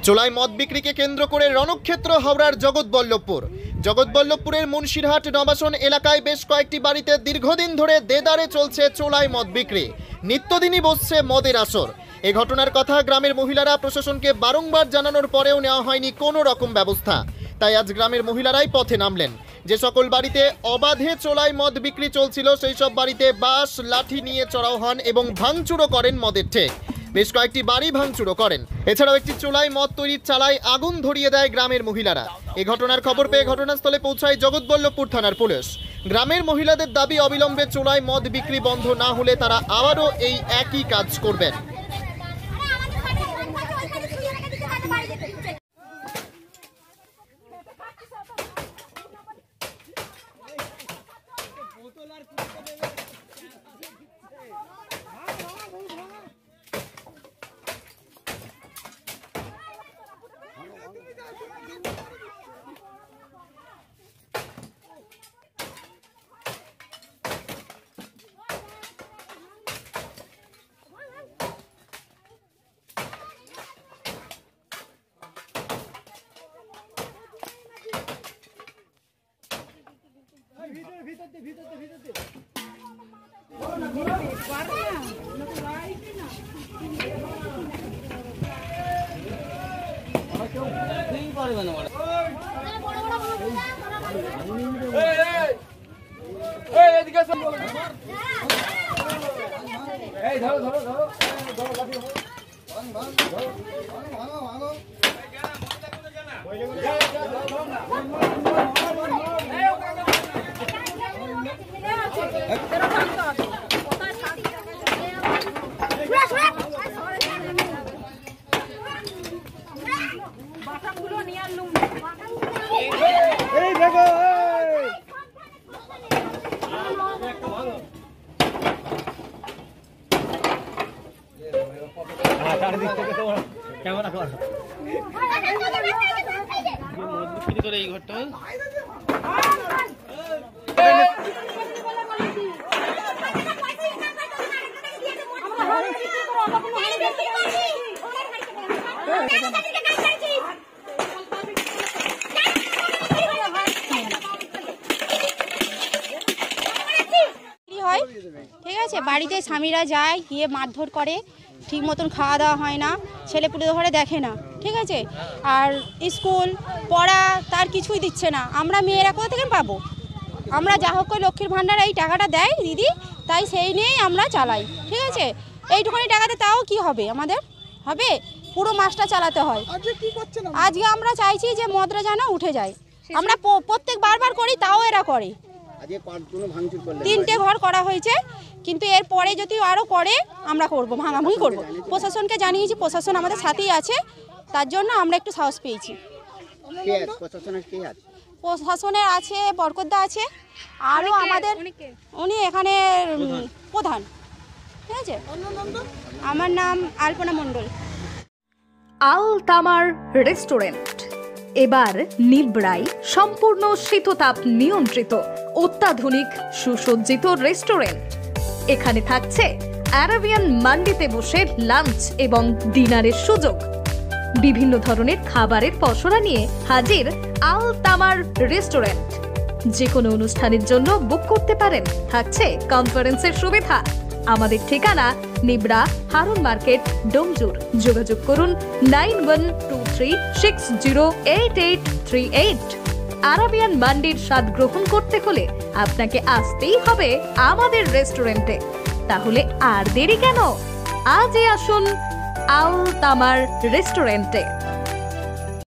চোলাই মদ বিক্রিকে কেন্দ্র করে রণক্ষেত্র হাওড়ার জগৎবল্লভপুরের মুন্সিরহাট নবাসন এলাকায় বেশ কয়েকটি বাড়িতে দীর্ঘদিন ধরে দেদারে চলছে চোলাই মদ বিক্রি। নিত্যদিনই বসছে মদের আসর। এই ঘটনার কথা গ্রামের মহিলারা প্রশাসনকে বারংবার জানানোর পরেও নেওয়া হয়নি কোনো রকম ব্যবস্থা। তাই আজ গ্রামের মহিলারাই পথে নামলেন। যে সকল বাড়িতে অবাধে চোলাই মদ বিক্রি চলছিল সেই সব বাড়িতে বাঁশ লাঠি নিয়ে চড়াও হন এবং ভাঙচুরও করেন মদের ঠেক। বেশ কয়েকটি বাড়ি ভাঙচুরও করেন। এছাড়াও একটি চোলাই মদ তৈরির চালায় আগুন ধরিয়ে দেয় গ্রামের মহিলারা। এই ঘটনার খবর পেয়ে ঘটনাস্থলে পৌঁছায় জগৎবল্লভপুর থানার পুলিশ। গ্রামের মহিলাদের দাবি অবিলম্বে চোলাই মদ বিক্রি বন্ধ না হলে তারা আবারও এই একই কাজ করবেন। ঠিক আছে, বাড়িতে স্বামীরা যায় গিয়ে মারধর করে, ঠিক মতন খাওয়া দাওয়া হয় না, ছেলেপুলে ঘরে দেখে না, ঠিক আছে। আর স্কুল পড়া তার কিছুই দিচ্ছে না। আমরা মেয়েরা কোথা থেকে পাবো? আমরা যা হোক করে লক্ষ্মীর ভাণ্ডার এই টাকাটা দেয় দিদি, তাই সেই নিয়েই আমরা চালাই, ঠিক আছে। এইটুখানি টাকাতে তাও কি হবে আমাদের? হবে পুরো মাসটা চালাতে হয়। আজকে আমরা চাইছি যে মদরা যেন উঠে যায়। আমরা প্রত্যেক বারবার করি, তাও এরা করে। 3টে ঘর করা হয়েছে, কিন্তু এর পরে যদি আরও করে আমরা করব, ভাঙাভাঙি করব। প্রশাসনকে জানিয়েছি, প্রশাসন আমাদের সাথেই আছে, তার জন্য আমরা একটু সাহস পেয়েছি। প্রশাসনের আছে বরকতদা আছে, আরও আমাদের উনি এখানে প্রধান, ঠিক আছে। আমার নাম আলপনা মণ্ডল। আল তামার রেস্টুরেন্ট এবার নিবড়াই সম্পূর্ণ শীততাপ নিয়ন্ত্রিত অত্যাধুনিক সুসজ্জিত রেস্টুরেন্ট। এখানে থাকছে আরাবিয়ান মান্ডিতে বসে লাঞ্চ এবং ডিনারের সুযোগ। বিভিন্ন ধরনের খাবারের পসরা নিয়ে হাজির আল তামার রেস্টুরেন্ট। যে কোনো অনুষ্ঠানের জন্য বুক করতে পারেন, থাকছে কনফারেন্সের সুবিধা। আমাদের ঠিকানা নিবড়া হারুন মার্কেট, ডোমজুর। যোগাযোগ করুন 9123608838। আরাবিয়ান মান্ডির স্বাদ গ্রহণ করতে হলে আপনাকে আসতেই হবে আমাদের রেস্টুরেন্টে। তাহলে আর দেরি কেন? আজই আসুন আল তামার রেস্টুরেন্টে।